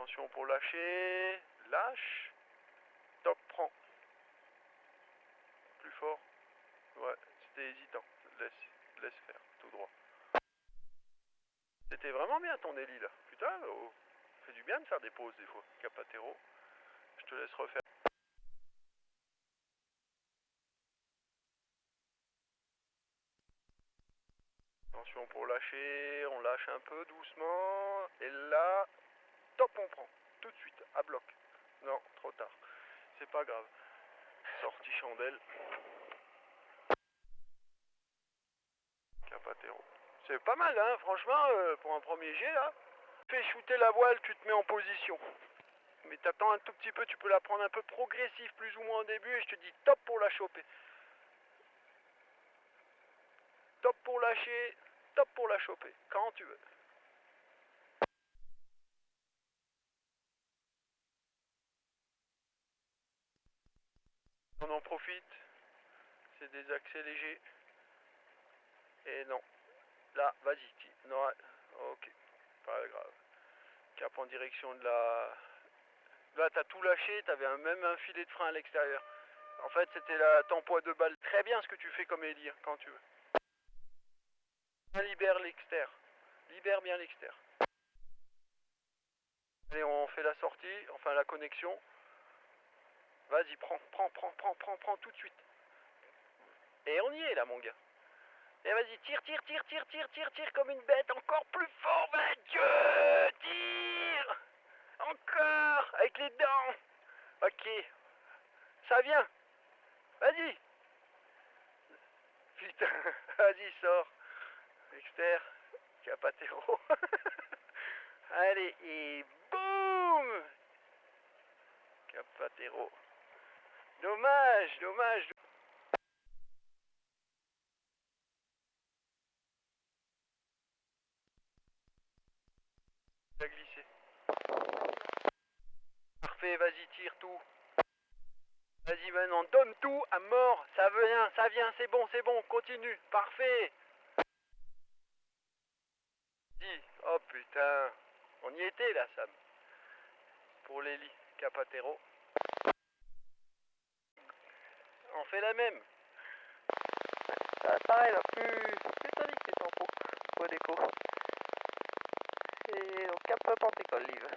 Attention pour lâcher. Lâche. Top, prends. Plus fort. Ouais, c'était hésitant. Laisse faire, tout droit. C'était vraiment bien ton délit là. Putain, oh, fait du bien de faire des pauses des fois. Capatero. Je te laisse refaire. Attention pour lâcher, on lâche un peu doucement. Et là, top, on prend. Tout de suite, à bloc. Non, trop tard. C'est pas grave. Sortie chandelle. Capatero. C'est pas mal, hein, franchement, pour un premier jet, là. Fais shooter la voile, tu te mets en position. Mais t'attends un tout petit peu, tu peux la prendre un peu progressif, plus ou moins au début, et je te dis top pour la choper. Top pour lâcher, top pour la choper, quand tu veux. On en profite, c'est des accès légers. Et non, là, vas-y, non, ok, pas grave. Cap en direction de la... Là, t'as tout lâché, t'avais même un filet de frein à l'extérieur. En fait, c'était ton poids de balle. Très bien ce que tu fais comme Elie, quand tu veux. Libère l'extérieur. Libère bien l'extérieur. Allez, on fait la sortie, enfin la connexion. Vas-y, prends tout de suite. Et on y est là, mon gars. Et vas-y, tire comme une bête, encore plus fort, va Dieu, tire. Encore, avec les dents. Ok, ça vient. Vas-y. Putain, vas-y, sors. Exter, Capatero. Allez, et boum. Capatero. Dommage. Il a glissé. Parfait, vas-y, tire tout. Vas-y maintenant, donne tout à mort. Ça vient, c'est bon, continue. Parfait. Dis, oh putain. On y était là, Sam. Pour l'Eli, Capatero. On fait la même. Ça pareil là, plus tonique les tempos. Au déco. Et donc cap Pentecol, Liv.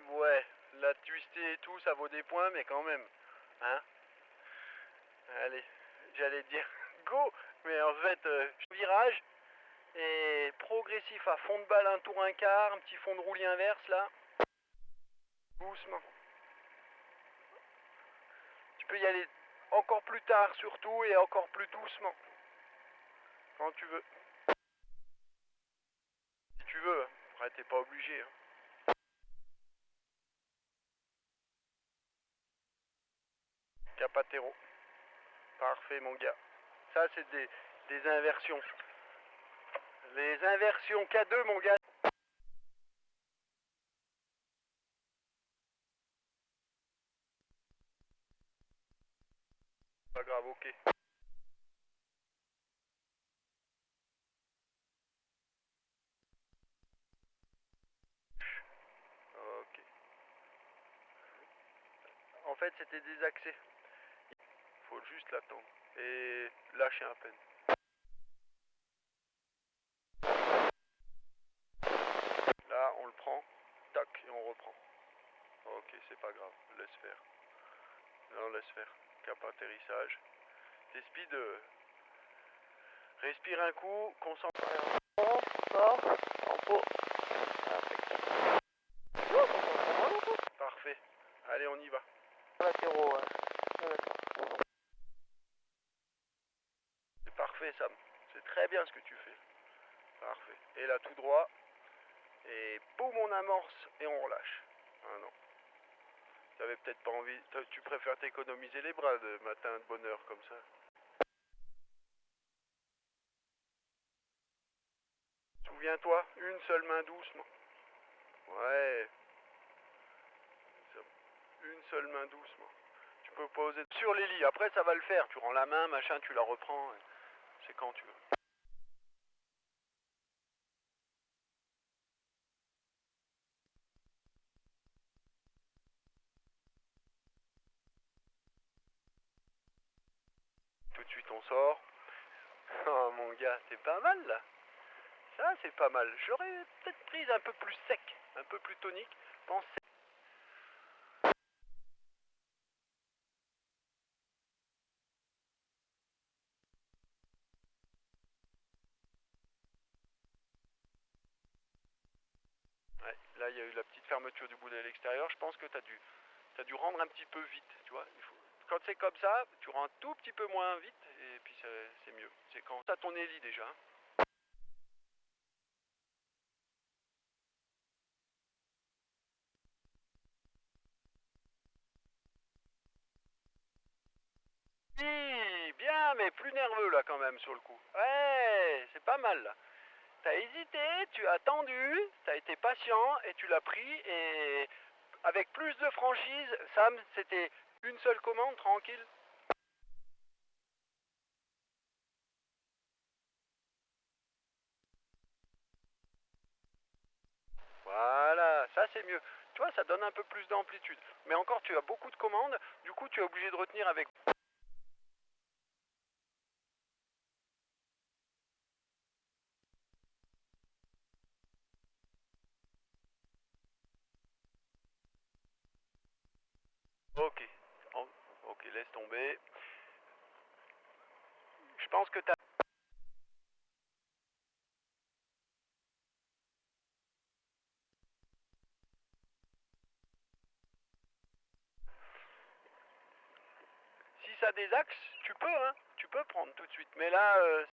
Ouais, la twistée et tout, ça vaut des points, mais quand même. Hein? Allez, j'allais dire go, mais en fait, virage et progressif à fond de balle, un tour, un quart, un petit fond de roulis inverse là. Doucement. Tu peux y aller encore plus tard surtout et encore plus doucement. Quand tu veux. Si tu veux, après t'es pas obligé. Hein. Capatero. Parfait mon gars. Ça c'est des inversions. Les inversions K2 mon gars. Pas grave, ok. Ok. En fait c'était des accès. Faut juste l'attendre. Et lâcher à peine. Là on le prend. Tac et on reprend. Ok, c'est pas grave. Laisse faire. Non, laisse faire. Cap atterrissage. Tes speed. Respire un coup. Concentre. Sort. En pot. Parfait. Allez, on y va. Latéraux, c'est parfait, Sam. C'est très bien ce que tu fais. Parfait. Et là, tout droit. Et boum, on amorce et on relâche. Ah non. T'avais peut-être pas envie. Tu préfères t'économiser les bras de matin de bonne heure comme ça. Souviens-toi, une seule main doucement. Ouais. Une seule main doucement. Tu peux poser sur les lits. Après, ça va le faire. Tu rends la main, machin, tu la reprends. C'est quand tu veux. Tout de suite on sort. Oh mon gars, c'est pas mal là. Ça c'est pas mal. J'aurais peut-être pris un peu plus sec, un peu plus tonique. Pensez. Ouais, là il y a eu la petite fermeture du boulet à l'extérieur. Je pense que t'as dû rendre un petit peu vite, tu vois. Quand c'est comme ça, tu rends un tout petit peu moins vite et puis c'est mieux. C'est quand t'as ton hélice déjà. Hein. Si, bien, mais plus nerveux là quand même sur le coup. Ouais, c'est pas mal là. T'as hésité, tu as attendu, t'as été patient et tu l'as pris et avec plus de franchise, Sam, c'était une seule commande, tranquille. Voilà, ça c'est mieux. Tu vois, ça donne un peu plus d'amplitude. Mais encore, tu as beaucoup de commandes, du coup tu es obligé de retenir avec. Ok, ok, laisse tomber. Je pense que t'as. Si ça désaxe, tu peux, hein. Tu peux prendre tout de suite. Mais là,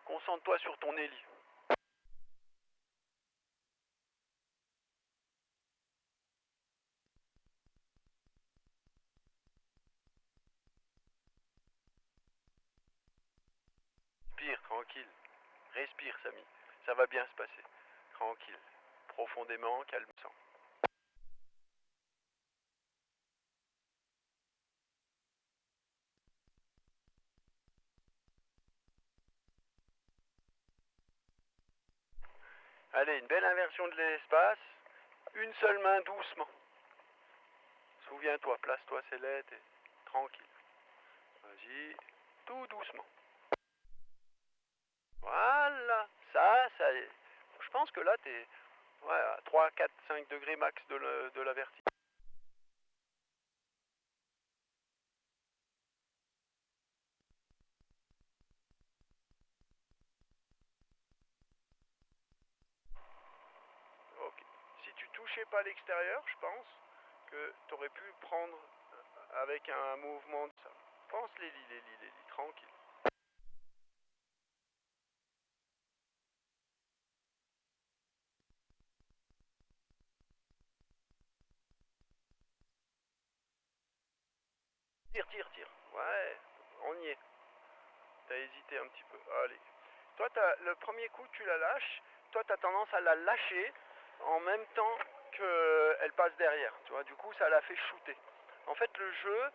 concentre-toi sur ton hélice. Respire, tranquille. Respire, Samy. Ça va bien se passer. Tranquille. Profondément, calme sang. Allez, une belle inversion de l'espace. Une seule main doucement. Souviens-toi, place-toi sellette et tranquille. Vas-y, tout doucement. Voilà. Ça, je pense que là, t'es ouais, à 3, 4, 5 degrés max de la vertige. Ok. Si tu touchais pas l'extérieur, je pense que tu aurais pu prendre avec un mouvement de ça. Pense les lits, tranquille. Tire, tire, tire. Ouais, on y est. T'as hésité un petit peu. Allez. Toi, le premier coup, tu la lâches. Toi, t'as tendance à la lâcher en même temps qu'elle passe derrière. Tu vois, du coup, ça la fait shooter. En fait, le jeu,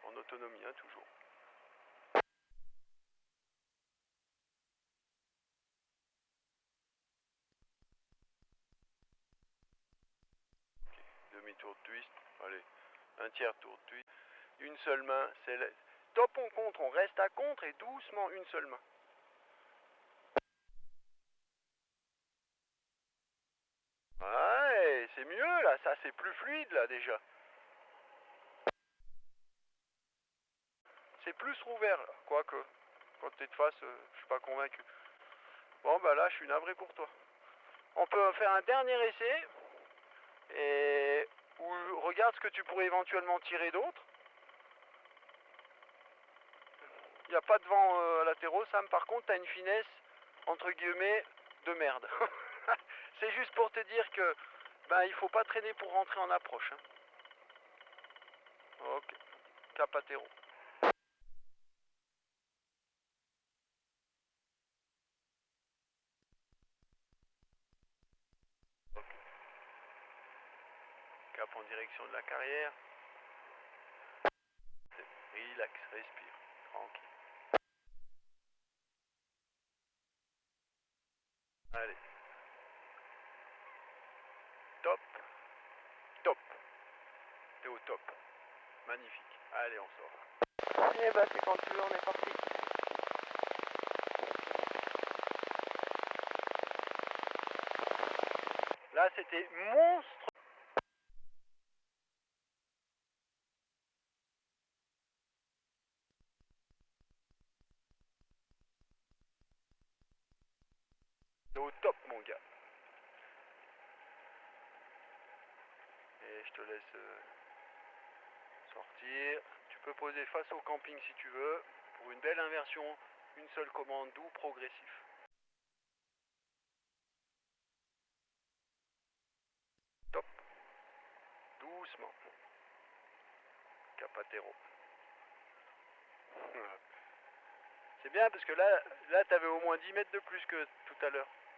en autonomie, hein, toujours. Demi-tour de twist. Allez. Un tiers tour de twist. Une seule main. C'est top, on contre. On reste à contre et doucement une seule main. Ouais, c'est mieux là. Ça, c'est plus fluide là déjà. C'est plus rouvert, quoique. Quand t'es de face, je suis pas convaincu. Bon, bah là, je suis navré pour toi. On peut faire un dernier essai et ou regarde ce que tu pourrais éventuellement tirer d'autre. Il n'y a pas de vent latéraux, Sam. Par contre, t'as une finesse entre guillemets de merde. C'est juste pour te dire que ben il faut pas traîner pour rentrer en approche. Hein. Ok, Capatero. Ok. Cap en direction de la carrière. Relax, respire, tranquille. top. Magnifique. Allez, on sort. Eh bah c'est quand tu veux, on est parti. Là, c'était monstre. Au top, mon gars. Et je te laisse sortir. Tu peux poser face au camping si tu veux. Pour une belle inversion, une seule commande, doux, progressif. Top. Doucement. Capatero. C'est bien parce que là t'avais au moins 10 mètres de plus que tout à l'heure.